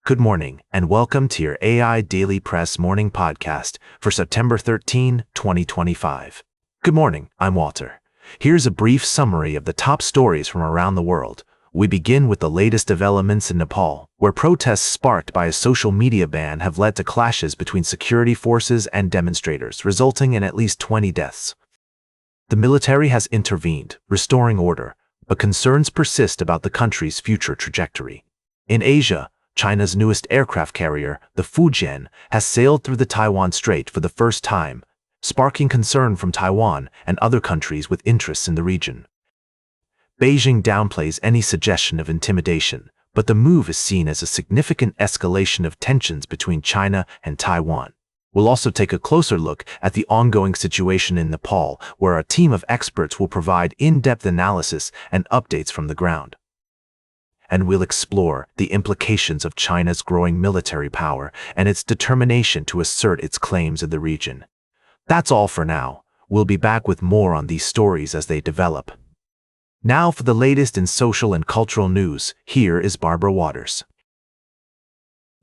Good morning, and welcome to your AI Daily Press morning podcast for September 13, 2025. Good morning, I'm Walter. Here's a brief summary of the top stories from around the world. We begin with the latest developments in Nepal, where protests sparked by a social media ban have led to clashes between security forces and demonstrators, resulting in at least 20 deaths. The military has intervened, restoring order, but concerns persist about the country's future trajectory. In Asia, China's newest aircraft carrier, the Fujian, has sailed through the Taiwan Strait for the first time, sparking concern from Taiwan and other countries with interests in the region. Beijing downplays any suggestion of intimidation, but the move is seen as a significant escalation of tensions between China and Taiwan. We'll also take a closer look at the ongoing situation in Nepal, where a team of experts will provide in-depth analysis and updates from the ground. And we'll explore the implications of China's growing military power and its determination to assert its claims in the region. That's all for now. We'll be back with more on these stories as they develop. Now for the latest in social and cultural news, here is Barbara Waters.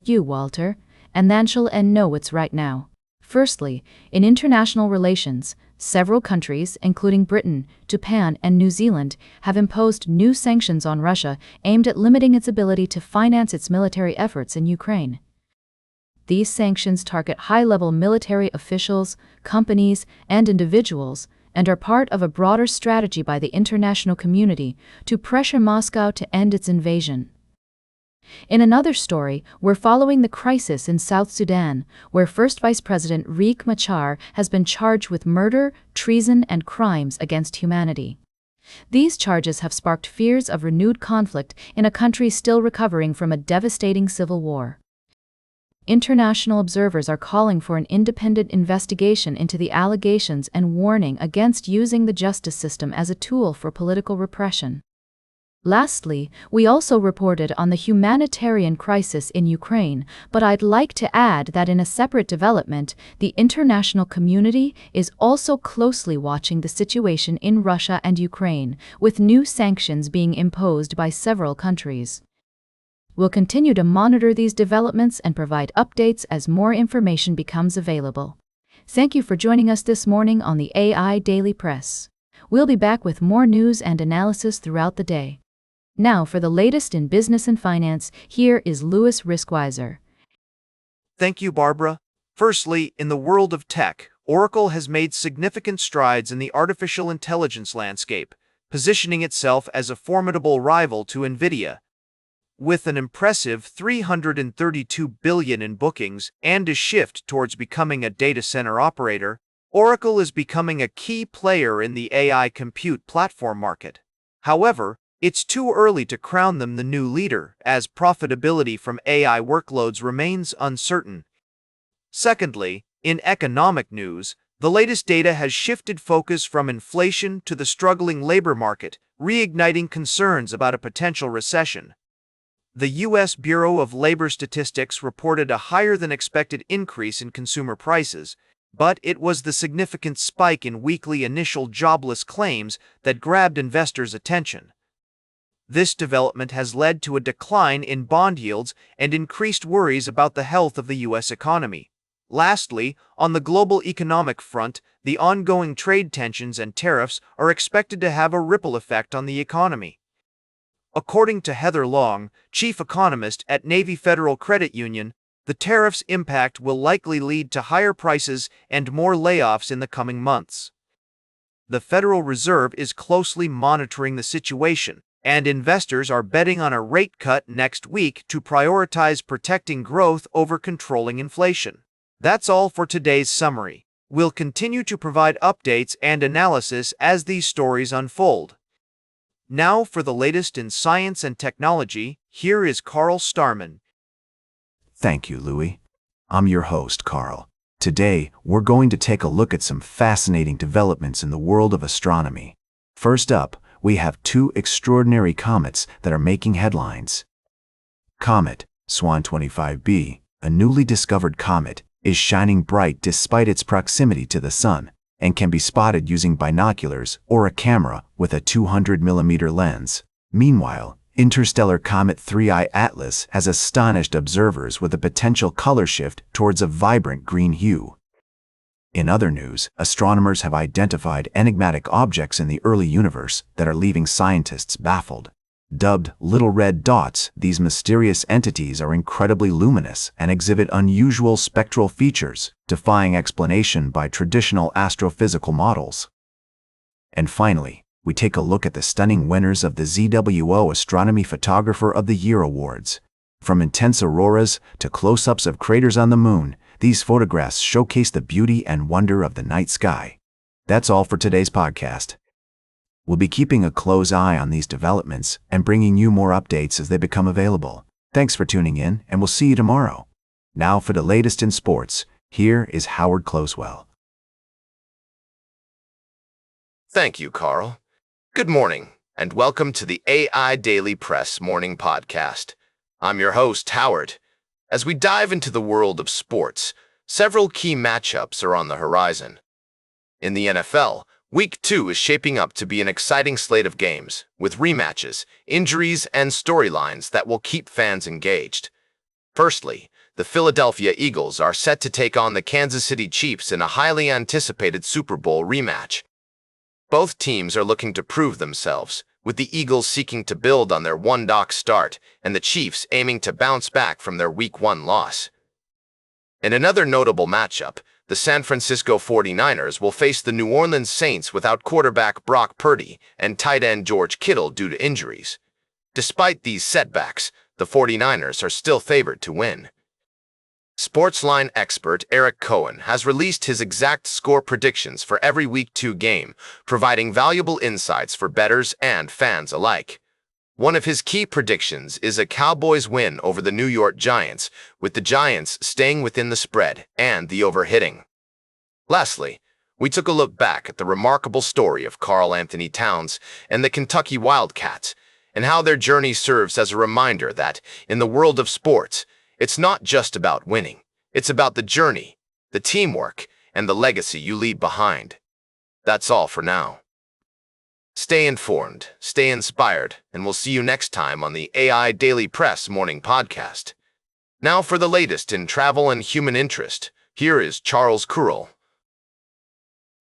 You, Walter, and then shall know what's right now. Firstly, in international relations, several countries, including Britain, Japan, and New Zealand, have imposed new sanctions on Russia aimed at limiting its ability to finance its military efforts in Ukraine. These sanctions target high-level military officials, companies, and individuals, and are part of a broader strategy by the international community to pressure Moscow to end its invasion. In another story, we're following the crisis in South Sudan, where First Vice President Riek Machar has been charged with murder, treason, and crimes against humanity. These charges have sparked fears of renewed conflict in a country still recovering from a devastating civil war. International observers are calling for an independent investigation into the allegations and warning against using the justice system as a tool for political repression. Lastly, we also reported on the humanitarian crisis in Ukraine, but I'd like to add that in a separate development, the international community is also closely watching the situation in Russia and Ukraine, with new sanctions being imposed by several countries. We'll continue to monitor these developments and provide updates as more information becomes available. Thank you for joining us this morning on the AI Daily Press. We'll be back with more news and analysis throughout the day. Now for the latest in business and finance, here is Louis Riskweiser. Thank you, Barbara. Firstly, in the world of tech, Oracle has made significant strides in the artificial intelligence landscape, positioning itself as a formidable rival to NVIDIA. With an impressive $332 billion in bookings and a shift towards becoming a data center operator, Oracle is becoming a key player in the AI compute platform market. However, it's too early to crown them the new leader, as profitability from AI workloads remains uncertain. Secondly, in economic news, the latest data has shifted focus from inflation to the struggling labor market, reigniting concerns about a potential recession. The U.S. Bureau of Labor Statistics reported a higher-than-expected increase in consumer prices, but it was the significant spike in weekly initial jobless claims that grabbed investors' attention. This development has led to a decline in bond yields and increased worries about the health of the U.S. economy. Lastly, on the global economic front, the ongoing trade tensions and tariffs are expected to have a ripple effect on the economy. According to Heather Long, chief economist at Navy Federal Credit Union, the tariffs' impact will likely lead to higher prices and more layoffs in the coming months. The Federal Reserve is closely monitoring the situation, and investors are betting on a rate cut next week to prioritize protecting growth over controlling inflation. That's all for today's summary. We'll continue to provide updates and analysis as these stories unfold. Now for the latest in science and technology, here is Carl Starman. Thank you, Louis. I'm your host, Carl. Today, we're going to take a look at some fascinating developments in the world of astronomy. First up, we have two extraordinary comets that are making headlines. Comet Swan 25b, a newly discovered comet, is shining bright despite its proximity to the Sun, and can be spotted using binoculars or a camera with a 200mm lens. Meanwhile, Interstellar comet 3I Atlas has astonished observers with a potential color shift towards a vibrant green hue. In other news, astronomers have identified enigmatic objects in the early universe that are leaving scientists baffled. Dubbed little red dots, these mysterious entities are incredibly luminous and exhibit unusual spectral features, defying explanation by traditional astrophysical models. And finally, we take a look at the stunning winners of the ZWO Astronomy Photographer of the Year Awards. From intense auroras to close-ups of craters on the moon, these photographs showcase the beauty and wonder of the night sky. That's all for today's podcast. We'll be keeping a close eye on these developments and bringing you more updates as they become available. Thanks for tuning in, and we'll see you tomorrow. Now for the latest in sports, here is Howard Closewell. Thank you, Carl. Good morning, and welcome to the AI Daily Press Morning Podcast. I'm your host, Howard. As we dive into the world of sports, several key matchups are on the horizon. In the NFL, Week 2 is shaping up to be an exciting slate of games, with rematches, injuries, and storylines that will keep fans engaged. Firstly, the Philadelphia Eagles are set to take on the Kansas City Chiefs in a highly anticipated Super Bowl rematch. Both teams are looking to prove themselves, with the Eagles seeking to build on their one-dock start and the Chiefs aiming to bounce back from their Week 1 loss. In another notable matchup, the San Francisco 49ers will face the New Orleans Saints without quarterback Brock Purdy and tight end George Kittle due to injuries. Despite these setbacks, the 49ers are still favored to win. Sportsline expert Eric Cohen has released his exact score predictions for every Week 2 game, providing valuable insights for bettors and fans alike. One of his key predictions is a Cowboys win over the New York Giants, with the Giants staying within the spread and the over-hitting. Lastly, we took a look back at the remarkable story of Karl Anthony Towns and the Kentucky Wildcats, and how their journey serves as a reminder that, in the world of sports, it's not just about winning. It's about the journey, the teamwork, and the legacy you leave behind. That's all for now. Stay informed, stay inspired, and we'll see you next time on the AI Daily Press Morning Podcast. Now for the latest in travel and human interest, here is Charles Kurl.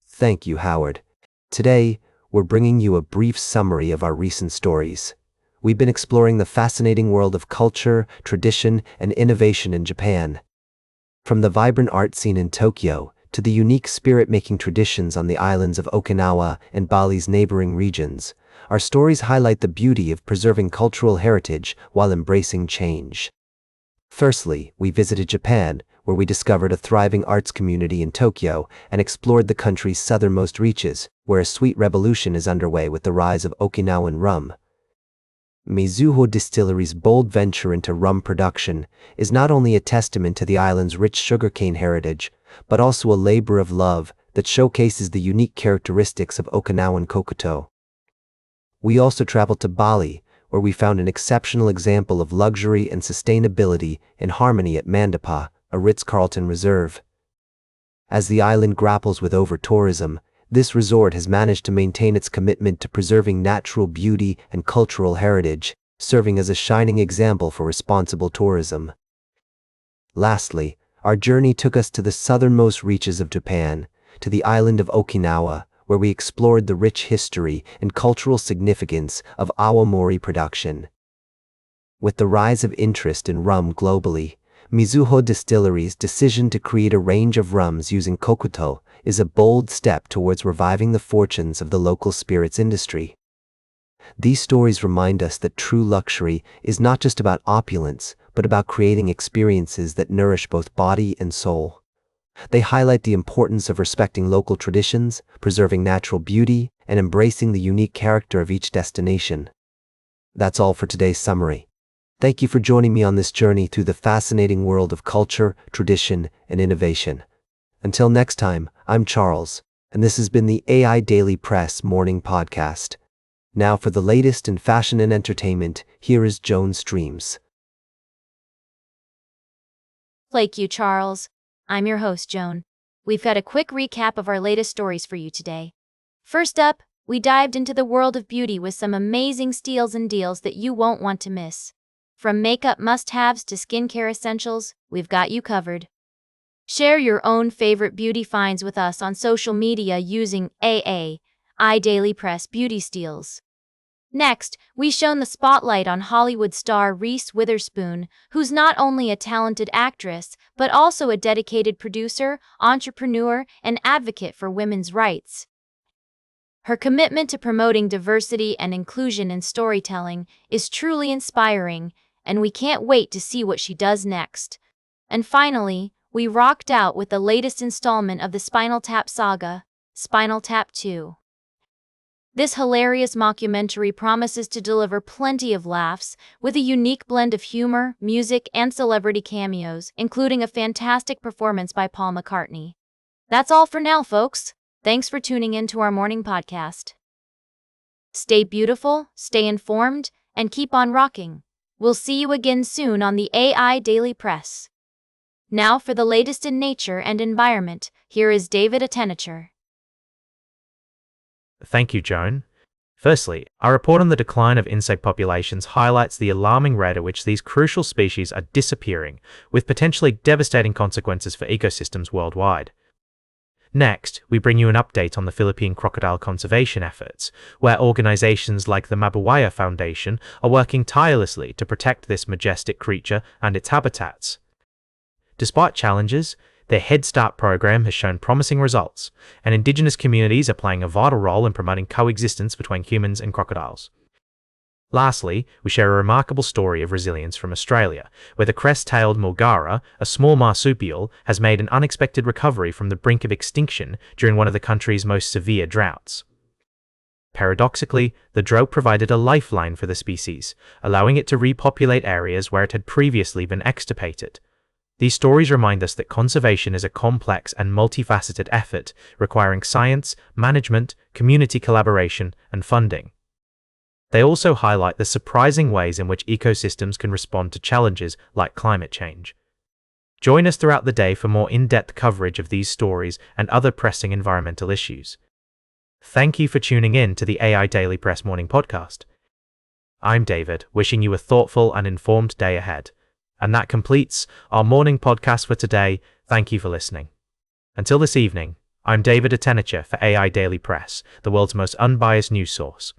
Thank you, Howard. Today, we're bringing you a brief summary of our recent stories. We've been exploring the fascinating world of culture, tradition, and innovation in Japan. From the vibrant art scene in Tokyo to the unique spirit-making traditions on the islands of Okinawa and Bali's neighboring regions, our stories highlight the beauty of preserving cultural heritage while embracing change. Firstly, we visited Japan, where we discovered a thriving arts community in Tokyo and explored the country's southernmost reaches, where a sweet revolution is underway with the rise of Okinawan rum. Mizuho Distillery's bold venture into rum production is not only a testament to the island's rich sugarcane heritage, but also a labor of love that showcases the unique characteristics of Okinawan kokuto. We also traveled to Bali, where we found an exceptional example of luxury and sustainability in harmony at Mandapa, a Ritz-Carlton reserve. As the island grapples with over-tourism, this resort has managed to maintain its commitment to preserving natural beauty and cultural heritage, serving as a shining example for responsible tourism. Lastly, our journey took us to the southernmost reaches of Japan, to the island of Okinawa, where we explored the rich history and cultural significance of awamori production. With the rise of interest in rum globally, Mizuho Distillery's decision to create a range of rums using kokuto is a bold step towards reviving the fortunes of the local spirits industry. These stories remind us that true luxury is not just about opulence, but about creating experiences that nourish both body and soul. They highlight the importance of respecting local traditions, preserving natural beauty, and embracing the unique character of each destination. That's all for today's summary. Thank you for joining me on this journey through the fascinating world of culture, tradition, and innovation. Until next time, I'm Charles, and this has been the AI Daily Press Morning Podcast. Now for the latest in fashion and entertainment, here is Joan Streams. Thank you, Charles. I'm your host, Joan. We've got a quick recap of our latest stories for you today. First up, We dived into the world of beauty with some amazing steals and deals that you won't want to miss. From makeup must-haves to skincare essentials, we've got you covered. Share your own favorite beauty finds with us on social media using AIDailyPress Beauty Steals. Next, we shone the spotlight on Hollywood star Reese Witherspoon, who's not only a talented actress, but also a dedicated producer, entrepreneur, and advocate for women's rights. Her commitment to promoting diversity and inclusion in storytelling is truly inspiring, and we can't wait to see what she does next. And finally, we rocked out with the latest installment of the Spinal Tap saga, Spinal Tap 2. This hilarious mockumentary promises to deliver plenty of laughs, with a unique blend of humor, music, and celebrity cameos, including a fantastic performance by Paul McCartney. That's all for now, folks. Thanks for tuning in to our morning podcast. Stay beautiful, stay informed, and keep on rocking. We'll see you again soon on the AI Daily Press. Now for the latest in nature and environment, here is David Attenacher. Thank you, Joan. Firstly, our report on the decline of insect populations highlights the alarming rate at which these crucial species are disappearing, with potentially devastating consequences for ecosystems worldwide. Next, we bring you an update on the Philippine crocodile conservation efforts, where organizations like the Mabuwaya Foundation are working tirelessly to protect this majestic creature and its habitats. Despite challenges, their Head Start program has shown promising results, and indigenous communities are playing a vital role in promoting coexistence between humans and crocodiles. Lastly, we share a remarkable story of resilience from Australia, where the crest-tailed mulgara, a small marsupial, has made an unexpected recovery from the brink of extinction during one of the country's most severe droughts. Paradoxically, the drought provided a lifeline for the species, allowing it to repopulate areas where it had previously been extirpated. These stories remind us that conservation is a complex and multifaceted effort requiring science, management, community collaboration, and funding. They also highlight the surprising ways in which ecosystems can respond to challenges like climate change. Join us throughout the day for more in-depth coverage of these stories and other pressing environmental issues. Thank you for tuning in to the AI Daily Press Morning Podcast. I'm David, wishing you a thoughtful and informed day ahead. And that completes our morning podcast for today. Thank you for listening. Until this evening, I'm David Attenacher for AI Daily Press, the world's most unbiased news source.